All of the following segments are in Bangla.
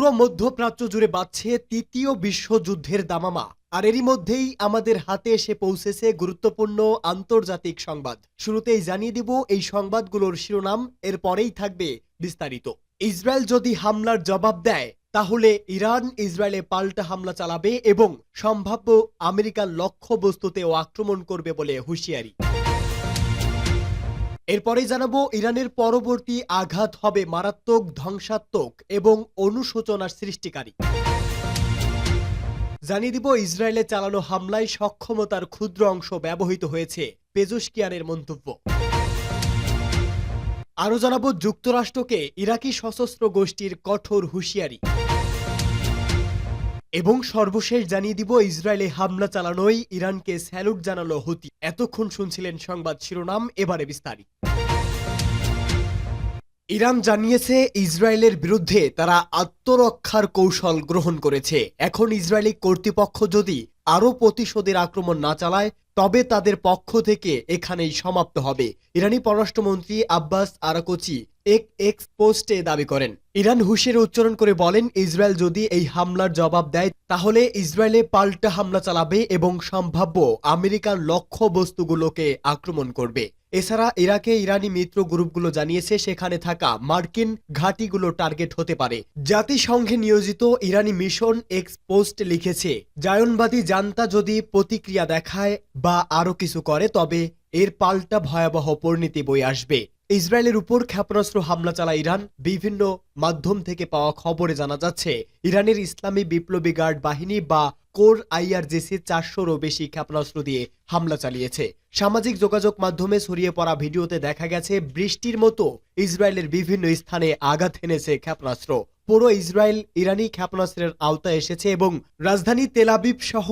পুরো মধ্যপ্রাচ্য জুড়ে বাজছে তৃতীয় বিশ্বযুদ্ধের দামামা। আর এরই মধ্যেই আমাদের হাতে এসে পৌঁছেছে গুরুত্বপূর্ণ আন্তর্জাতিক সংবাদ। শুরুতেই জানিয়ে দিব এই সংবাদগুলোর শিরোনাম, এরপরেই থাকবে বিস্তারিত। ইসরায়েল যদি হামলার জবাব দেয় তাহলে ইরান ইসরায়েলে পাল্টা হামলা চালাবে এবং সম্ভাব্য আমেরিকার লক্ষ্যবস্তুতেও আক্রমণ করবে বলে হুঁশিয়ারি। এরপরেই জানাবো ইরানের পরবর্তী আঘাত হবে মারাত্মক, ধ্বংসাত্মক এবং অনুশোচনার সৃষ্টিকারী। জানিয়ে দিব ইসরায়েলে চালানো হামলায় সক্ষমতার ক্ষুদ্র অংশ ব্যবহৃত হয়েছে, পেজুশকিয়ানের মন্তব্য। আরও জানাবো যুক্তরাষ্ট্রকে ইরাকি সশস্ত্র গোষ্ঠীর কঠোর হুঁশিয়ারি। এবং সর্বশেষ জানিয়ে দিব ইসরায়েলে হামলা চালানোই ইরানকে স্যালুট জানালো হুতি। এতক্ষণ শুনছিলেন সংবাদ শিরোনাম, এবারে বিস্তারিত। ইরান জানিয়েছে ইসরায়েলের বিরুদ্ধে তারা আত্মরক্ষার কৌশল গ্রহণ করেছে। এখন ইসরায়েলি কর্তৃপক্ষ যদি আরও প্রতিশোধের আক্রমণ না চালায় তবে তাদের পক্ষ থেকে এখানেই সমাপ্ত হবে। ইরানি পররাষ্ট্রমন্ত্রী আব্বাস আরাকচি এক্স পোস্টে দাবি করেন। ইরান হুঁশিয়ারি উচ্চারণ করে বলেন, ইসরায়েল যদি এই হামলার জবাব দেয় তাহলে ইসরায়েলে পাল্টা হামলা চালাবে এবং সম্ভাব্য আমেরিকার লক্ষ্যবস্তুগুলোকে আক্রমণ করবে। এছাড়া ইরাকে ইরানি মিত্র গ্রুপগুলো জানিয়েছে সেখানে থাকা মার্কিন ঘাঁটিগুলো টার্গেট হতে পারে। জাতিসংঘে নিয়োজিত ইরানি মিশন এক্স পোস্ট লিখেছে, জায়নবাদী জান্তা যদি প্রতিক্রিয়া দেখায় বা আরও কিছু করে তবে এর পাল্টা ভয়াবহ পরিণতি বয়ে আসবে। ইসরায়েলের উপর ক্ষেপণাস্ত্র হামলা চালায় ইরান। বিভিন্ন মাধ্যম থেকে পাওয়া খবরে জানা যাচ্ছে ইরানের ইসলামী বিপ্লবী গার্ড বাহিনী বা কোর আইআরজিসি 400-রও বেশি ক্ষেপণাস্ত্র দিয়ে হামলা চালিয়েছে। সামাজিক যোগাযোগ মাধ্যমে ছড়িয়ে পড়া ভিডিওতে দেখা গেছে বৃষ্টির মতো ইসরায়েলের বিভিন্ন স্থানে আঘাত এনেছে ক্ষেপণাস্ত্র। পুরো ইসরায়েল ইরানি ক্ষেপণাস্ত্রের আওতায় এসেছে এবং রাজধানী তেল আবিব সহ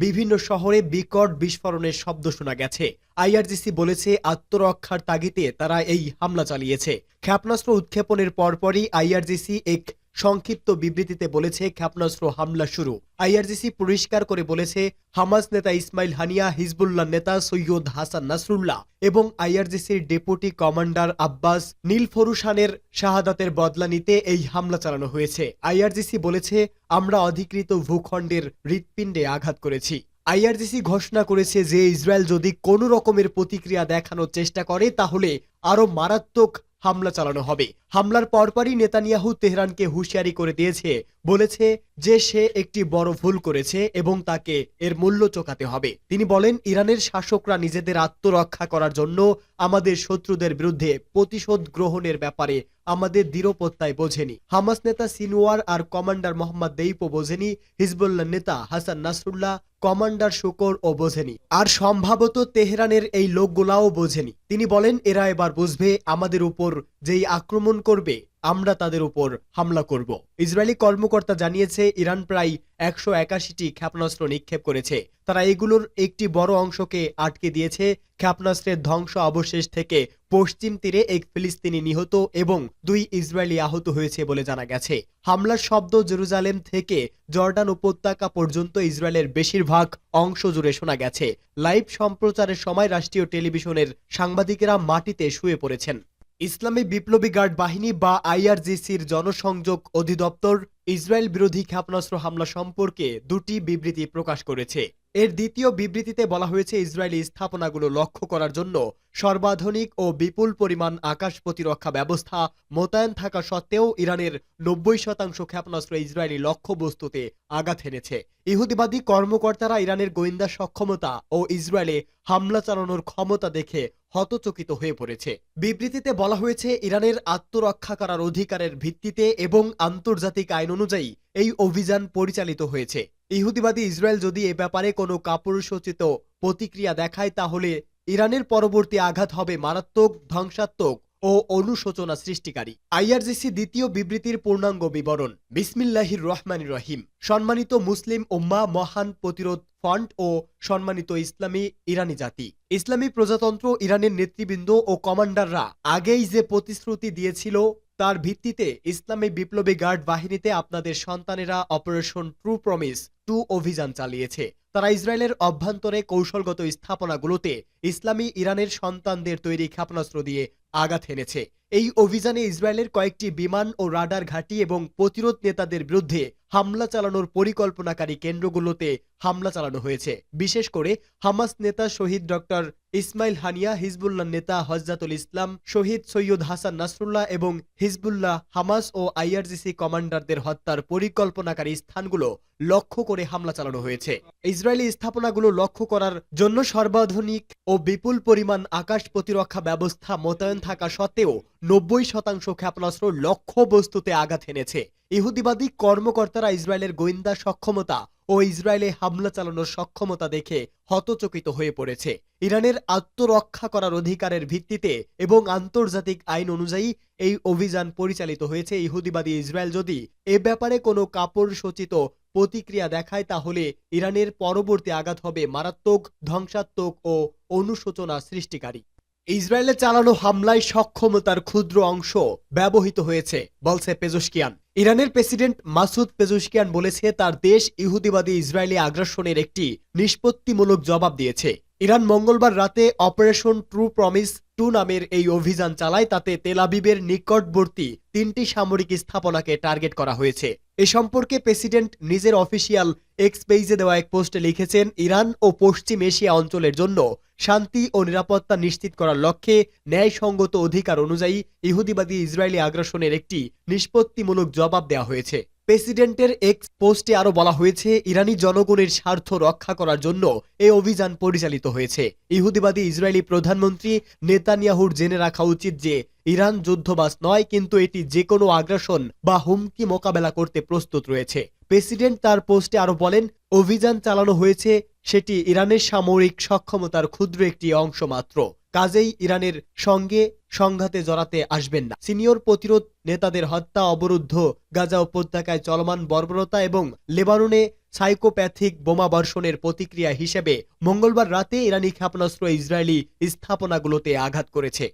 বিভিন্ন শহরে বিকট বিস্ফোরণের শব্দ শোনা গেছে। আইআরজিসি বলেছে আত্মরক্ষার তাগিদে তারা এই হামলা চালিয়েছে। ক্ষেপণাস্ত্র উৎক্ষেপণের পরপরই আইআরজিসি এক সংক্ষিপ্ত বিবৃতিতে বলেছে ক্ষেপণাস্ত্র হামলা শুরু। আইআরজিসি পরিষ্কার করে বলেছে হামাস নেতা ইসমাইল হানিয়া, হিজবুল্লাহ নেতা সৈয়দ হাসান নাসরুল্লাহ এবং আইআরজিসির ডেপুটি কমান্ডার আব্বাস নীলফরুসানের শাহাদাতের বদলা নিতে এই হামলা চালানো হয়েছে। আইআরজিসি বলেছে, আমরা অধিকৃত ভূখণ্ডের হৃৎপিণ্ডে আঘাত করেছি। আইআরজিসি ঘোষণা করেছে যে ইসরায়েল যদি কোনো রকমের প্রতিক্রিয়া দেখানোর চেষ্টা করে তাহলে আরও মারাত্মক হামলা চালানো হবে। হামলার পরপরই নেতানিয়াহু তেহরানকে হুঁশিয়ারি করে দিয়েছে, বলেছে যে সে একটি বড় ভুল করেছে এবং তাকে এর মূল্য চোকাতে হবে। তিনি বলেন, ইরানের শাসকরা নিজেদের আত্মরক্ষা করার জন্য আমাদের শত্রুদের বিরুদ্ধে প্রতিশোধ গ্রহণের ব্যাপারে আমাদের দৃঢ়প্রত্যয় বোঝেনি। হামাস নেতা সিনওয়ার আর কমান্ডার মোহাম্মদ দেইপও বোঝেনি। হিজবুল্লাহ নেতা হাসান নাসরুল্লাহ, কমান্ডার শুকর ও বোঝেনি। আর সম্ভবত তেহরানের এই লোকগুলাও বোঝেনি। তিনি বলেন, এরা এবার বুঝবে আমাদের উপর যেই আক্রমণ করবে আমরা তাদের উপর হামলা করব। ইসরায়েলি কর্মকর্তা জানিয়েছে ইরান প্রায় 181টি ক্ষেপণাস্ত্র নিক্ষেপ করেছে। তারা এগুলোর একটি বড় অংশকে আটকে দিয়েছে। ক্ষেপণাস্ত্রের ধ্বংস অবশেষ থেকে পশ্চিম তীরে এক ফিলিস্তিনি নিহত এবং 2 ইসরায়েলি আহত হয়েছে বলে জানা গেছে। হামলার শব্দ জেরুজালেম থেকে জর্ডান উপত্যকা পর্যন্ত ইসরায়েলের বেশিরভাগ অংশ জুড়ে শোনা গেছে। লাইভ সম্প্রচারের সময় রাষ্ট্রীয় টেলিভিশনের সাংবাদিকেরা মাটিতে শুয়ে পড়েছেন। ইসলামী বিপ্লবী গার্ড বাহিনী বা আইআরজিসির জনসংযোগ অধিদপ্তর ইসরায়েল বিরোধী ক্ষেপণাস্ত্র হামলা সম্পর্কে 2টি বিবৃতি প্রকাশ করেছে। এর দ্বিতীয় বিবৃতিতে বলা হয়েছে, ইসরায়েলি স্থাপনাগুলো লক্ষ্য করার জন্য সর্বাধুনিক ও বিপুল পরিমাণ আকাশ প্রতিরক্ষা ব্যবস্থা মোতায়েন থাকা সত্ত্বেও ইরানের 90% ক্ষেপণাস্ত্র ইসরায়েলি লক্ষ্যবস্তুতে আঘাত এনেছে। ইহুদিবাদী কর্মকর্তারা ইরানের গোয়েন্দা সক্ষমতা ও ইসরায়েলে হামলা চালানোর ক্ষমতা দেখে হতচকিত হয়ে পড়েছে। বিবৃতিতে বলা হয়েছে, ইরানের আত্মরক্ষা করার অধিকারের ভিত্তিতে এবং আন্তর্জাতিক আইন অনুযায়ী এই অভিযান পরিচালিত হয়েছে। ইহুদিবাদী ইসরায়েল যদি এ ব্যাপারে কোনো কাপুরুষোচিত প্রতিক্রিয়া দেখায় তাহলে ইরানের পরবর্তী আঘাত হবে মারাত্মক, ধ্বংসাত্মক ও অনুশোচনা সৃষ্টিকারী। আইআরজিসি দ্বিতীয় বিবৃতির পূর্ণাঙ্গ বিবরণ। বিসমিল্লাহির রহমানির রহিম। সম্মানিত মুসলিম উম্মাহ, মহান প্রতিরোধ ফ্রন্ট ও সম্মানিত ইসলামী ইরানি জাতি, ইসলামী প্রজাতন্ত্র ইরানের নেতৃবৃন্দ ও কমান্ডাররা আগেই যে প্রতিশ্রুতি দিয়েছিল তার ভিত্তিতে ইসলামী বিপ্লবী গার্ড বাহিনীতে আপনাদের সন্তানেরা অপারেশন ট্রু প্রমিস 2 অভিযান চালিয়েছে। তারা ইসরায়েলের অভ্যন্তরে কৌশলগত স্থাপনাগুলোতে ইসলামী ইরানের সন্তানদের তৈরি ক্ষেপণাস্ত্র দিয়ে আঘাত হেনেছে। এই অভিযানে ইসরায়েলের কয়েকটি বিমান ও রাডার ঘাঁটি এবং প্রতিরোধ নেতাদের বিরুদ্ধে হামলা চালানোর পরিকল্পনাকারী কেন্দ্রগুলোতে হামলা চালানো হয়েছে। বিশেষ করে হামাস নেতা শহীদ ডক্টর ইসমাইল হানিয়া, হিজবুল্লাহ নেতা হজ্জাতুল ইসলাম, শহীদ সৈয়দ হাসান নাসরুল্লাহ এবং হিজবুল্লাহ, হামাস ও আইআরজিসি কমান্ডারদের হত্যার পরিকল্পনাকারী স্থানগুলো লক্ষ্য করে হামলা চালানো হয়েছে। ইসরায়েলি স্থাপনাগুলো লক্ষ্য করার জন্য সর্বাধুনিক ও বিপুল পরিমাণ আকাশ প্রতিরক্ষা ব্যবস্থা মোতায়েন থাকা সত্ত্বেও 90% ক্ষেপণাস্ত্র লক্ষ্যবস্তুতে আঘাত হেনেছে। ইহুদিবাদী কর্মকর্তারা ইসরায়েলের গোয়েন্দা সক্ষমতা ও ইসরায়েলে হামলা চালানোর সক্ষমতা দেখে হতচকিত হয়ে পড়েছে। ইরানের আত্মরক্ষা করার অধিকারের ভিত্তিতে এবং আন্তর্জাতিক আইন অনুযায়ী এই অভিযান পরিচালিত হয়েছে। ইহুদিবাদী ইসরায়েল যদি এ ব্যাপারে কোনো কাপড়সচিত প্রতিক্রিয়া দেখায় তাহলে ইরানের পরবর্তী আঘাত হবে মারাত্মক, ধ্বংসাত্মক ও অনুশোচনা সৃষ্টিকারী। ইসরায়েলে চালানো হামলায় সক্ষমতার ক্ষুদ্র অংশ ব্যবহৃত হয়েছে বলছে পেজোশকিয়ান। ইরানের প্রেসিডেন্ট মাসুদ পেজোশকিয়ান বলেছে তার দেশ ইহুদিবাদী ইসরায়েলি আগ্রাসনের একটি নিষ্পত্তিমূলক জবাব দিয়েছে। ইরান মঙ্গলবার রাতে অপারেশন ট্রু প্রমিস 2 নামের এই অভিযান চালায়। তাতে তেল আবিবের নিকটবর্তী 3টি সামরিক স্থাপনাকে টার্গেট করা হয়েছে। এ সম্পর্কে প্রেসিডেন্ট নিজের অফিসিয়াল এক্স পেজে দেওয়া এক পোস্টে লিখেছেন, ইরান ও পশ্চিম এশিয়া অঞ্চলের জন্য শান্তি ও নিরাপত্তা নিশ্চিত করার লক্ষ্যে ন্যায়সঙ্গত অধিকার অনুযায়ী ইহুদিবাদী ইসরায়েলি আগ্রাসনের একটি নিষ্পত্তিমূলক জবাব দেওয়া হয়েছে। প্রেসিডেন্টের এক্স পোস্টে আরো বলা হয়েছে, ইরানি জনগণের স্বার্থ রক্ষা করার জন্য এই অভিযান পরিচালিত হয়েছে। ইহুদিবাদী ইসরায়েলি প্রধানমন্ত্রী নেতানিয়াহুর জেনে রাখা উচিত যে ইরান যুদ্ধবাজ নয়, কিন্তু এটি যে কোনো আগ্রাসন বা হুমকি মোকাবেলা করতে প্রস্তুত রয়েছে। প্রেসিডেন্ট তার পোস্টে আরো বলেন, অভিযান চালানো হয়েছে সেটি ইরানের সামরিক সক্ষমতার ক্ষুদ্র একটি অংশ মাত্র, কাজেই ইরানের সঙ্গে সংঘাতে জড়াতে আসবেন না। সিনিয়র প্রতিরোধ নেতাদের হত্যা, অবরুদ্ধ গাজা উপত্যকায় চলমান বর্বরতা এবং লেবাননে সাইকোপ্যাথিক বোমাবর্ষণের প্রতিক্রিয়া হিসেবে মঙ্গলবার রাতে ইরানি ক্ষেপণাস্ত্র ইসরায়েলি স্থাপনাগুলোতে আঘাত করেছে।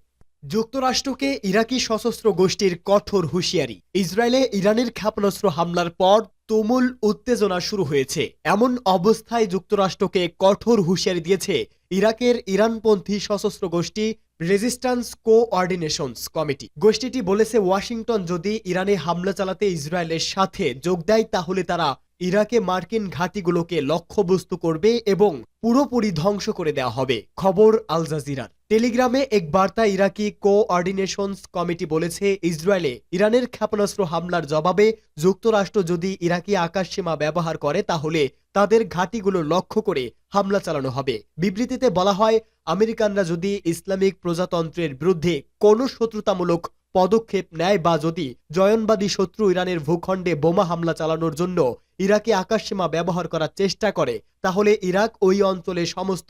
যুক্তরাষ্ট্রকে ইরাকি সশস্ত্র গোষ্ঠীর কঠোর হুঁশিয়ারি। ইসরায়েলে ইরানের ক্ষেপণাস্ত্র হামলার পর তুমুল উত্তেজনা শুরু হয়েছে। এমন অবস্থায় যুক্তরাষ্ট্রকে কঠোর হুঁশিয়ারি দিয়েছে ইরাকের ইরানপন্থী সশস্ত্র গোষ্ঠী রেজিস্ট্যান্স কোঅর্ডিনেশনস কমিটি। গোষ্ঠীটি বলেছে, ওয়াশিংটন যদি ইরানে হামলা চালাতে ইসরায়েলের সাথে যোগ দেয় তাহলে তারা ইরাকে মার্কিন ঘাঁটিগুলোকে লক্ষ্যবস্তু করবে এবং পুরোপুরি ধ্বংস করে দেওয়া হবে। খবর আল জাজিরার। টেলিগ্রামে এক বার্তা ইরাকি কোঅর্ডিনেশনস কমিটি বলেছে, ইসরায়েলে ইরানের ক্ষেপণাস্ত্র হামলার জবাবে যুক্তরাষ্ট্র যদি ইরাকি আকাশসীমা ব্যবহার করে তাহলে তাদের ঘাঁটিগুলো লক্ষ্য করে হামলা চালানো হবে। বিবৃতিতে বলা হয়, আমেরিকানরা যদি ইসলামিক প্রজাতন্ত্রের বিরুদ্ধে কোনো শত্রুতামূলক পদক্ষেপ নেয় বা যদি জয়নবাদী শত্রু ইরানের ভূখণ্ডে বোমা হামলা চালানোর জন্য ইরাকি আকাশসীমা ব্যবহার করার চেষ্টা করে তাহলে ইরাক ওই অঞ্চলের সমস্ত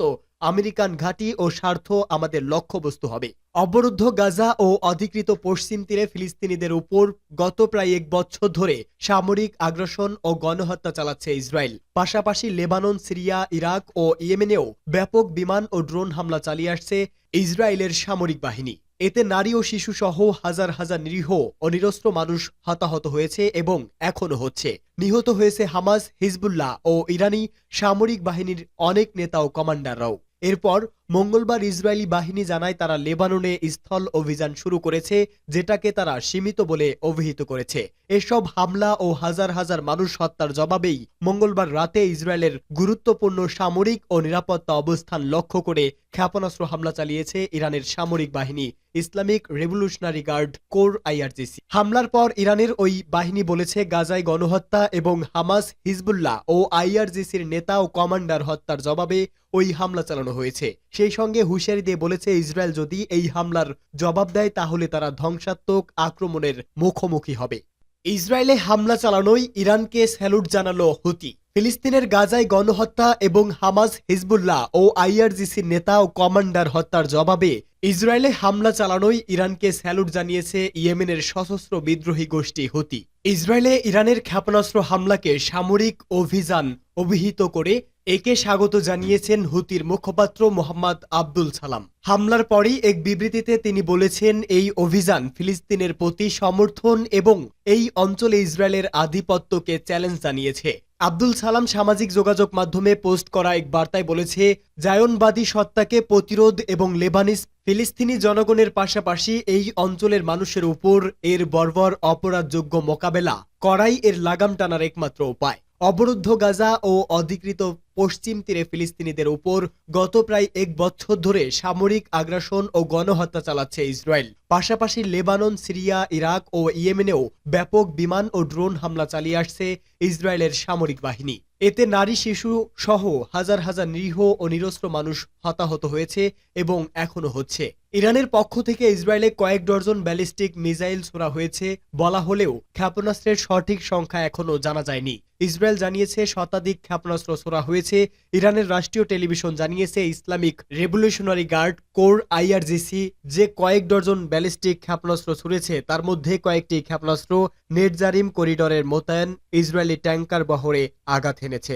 আমেরিকান ঘাঁটি ও স্বার্থ আমাদের লক্ষ্যবস্তু হবে। অবরুদ্ধ গাজা ও অধিকৃত পশ্চিম তীরে ফিলিস্তিনিদের উপর গত প্রায় 1 বছর ধরে সামরিক আগ্রাসন ও গণহত্যা চালাচ্ছে ইসরায়েল। পাশাপাশি লেবানন, সিরিয়া, ইরাক ও ইয়েমেনেও ব্যাপক বিমান ও ড্রোন হামলা চালিয়ে আসছে ইসরায়েলের সামরিক বাহিনী। এতে নারী ও শিশু সহ হাজার হাজার নিরীহ ও নিরস্ত্র মানুষ হতাহত হয়েছে এবং এখনো হচ্ছে। নিহত হয়েছে হামাস, হিজবুল্লাহ ও ইরানি সামরিক বাহিনীর অনেক নেতা ও কমান্ডাররাও। এরপর মঙ্গলবার ইসরায়েলি বাহিনী জানায় তারা লেবাননে স্থল অভিযান শুরু করেছে, যেটাকে তারা সীমিত বলে অভিহিত করেছে। এসব হামলা ও হাজার হাজার মানুষ হত্যার জবাবেই মঙ্গলবার রাতে ইসরায়েলের গুরুত্বপূর্ণ সামরিক ও নিরাপত্তা অবস্থান লক্ষ্য করে ক্ষেপণাস্ত্র হামলা চালিয়েছে ইরানের সামরিক বাহিনী Islamic Revolutionary Guard Corps IRGC. হামলার পর ইরানের ওই বাহিনী বলেছে, গাজায় গণহত্যা এবং হামাস, হিজবুল্লাহ ও আইআরজিসির নেতা ও কমান্ডার হত্যার জবাবে ওই হামলা চালানো হয়েছে। সেই সঙ্গে হুঁশিয়ারি দিয়ে বলেছে, ইসরায়েল যদি এই হামলার জবাব দেয় তাহলে তারা ধ্বংসাত্মক আক্রমণের মুখোমুখি হবে। ইসরায়েলে হামলা চালানোয় ইরানকে স্যালুট জানালো হুতি। ফিলিস্তিনের গাজায় গণহত্যা এবং হামাস, হিজবুল্লাহ ও আইআরজিসির নেতা ও কমান্ডার হত্যার জবাবে ইসরায়েলে হামলা চালানোয় ইরানকে স্যালুট জানিয়েছে ইয়েমেনের সশস্ত্র বিদ্রোহী গোষ্ঠী হুতি। ইসরায়েলে ইরানের ক্ষেপণাস্ত্র হামলাকে সামরিক অভিযান অভিহিত করে একে স্বাগত জানিয়েছেন হুতির মুখপাত্র মোহাম্মদ আব্দুল সালাম। হামলার পরই এক বিবৃতিতে তিনি বলেছেন, এই অভিযান ফিলিস্তিনের প্রতি সমর্থন এবং এই অঞ্চলে ইসরায়েলের আধিপত্যকে চ্যালেঞ্জ জানিয়েছে। আব্দুল সালাম সামাজিক যোগাযোগ মাধ্যমে পোস্ট করা এক বার্তায় বলেছে, জায়নবাদী সত্তাকে প্রতিরোধ এবং লেবানিস ফিলিস্তিনি জনগণের পাশাপাশি এই অঞ্চলের মানুষের উপর এর বর্বর অপরাধযোগ্য মোকাবেলা করাই এর লাগাম টানার একমাত্র উপায়। অবরুদ্ধ গাজা ও অধিকৃত পশ্চিম তীরে ফিলিস্তিনিদের উপর গত প্রায় এক বছর ধরে সামরিক আগ্রাসন ও গণহত্যা চালাচ্ছে ইসরায়েল। পাশাপাশি লেবানন, সিরিয়া, ইরাক ও ইয়েমেনেও ব্যাপক বিমান ও ড্রোন হামলা চালিয়ে আসছে ইসরায়েলের সামরিক বাহিনী। এতে নারী, শিশু সহ হাজার হাজার নিরীহ ও নিরস্ত্র মানুষ হতাহত হয়েছে এবং এখনো হচ্ছে। ইরানের পক্ষ থেকে ইসরায়েলে কয়েক ডজন ব্যালিস্টিক মিসাইল ছোড়া হয়েছে বলা হলেও ক্ষেপণাস্ত্রের সঠিক সংখ্যা এখনো জানা যায়নি। ইসরায়েল জানিয়েছে শতাধিক ক্ষেপণাস্ত্র ছোড়া হয়েছে। ইরানের রাষ্ট্রীয় টেলিভিশন জানিয়েছে Islamic Revolutionary Guard Corps IRGC যে কয়েক ডজন ব্যালিস্টিক ক্ষেপণাস্ত্র ছুড়েছে, তার মধ্যে কয়েকটি ক্ষেপণাস্ত্র নেটজারিম করিডরের মোতায়েন ইসরায়েলি ট্যাঙ্কার বহরে আঘাত হেনেছে।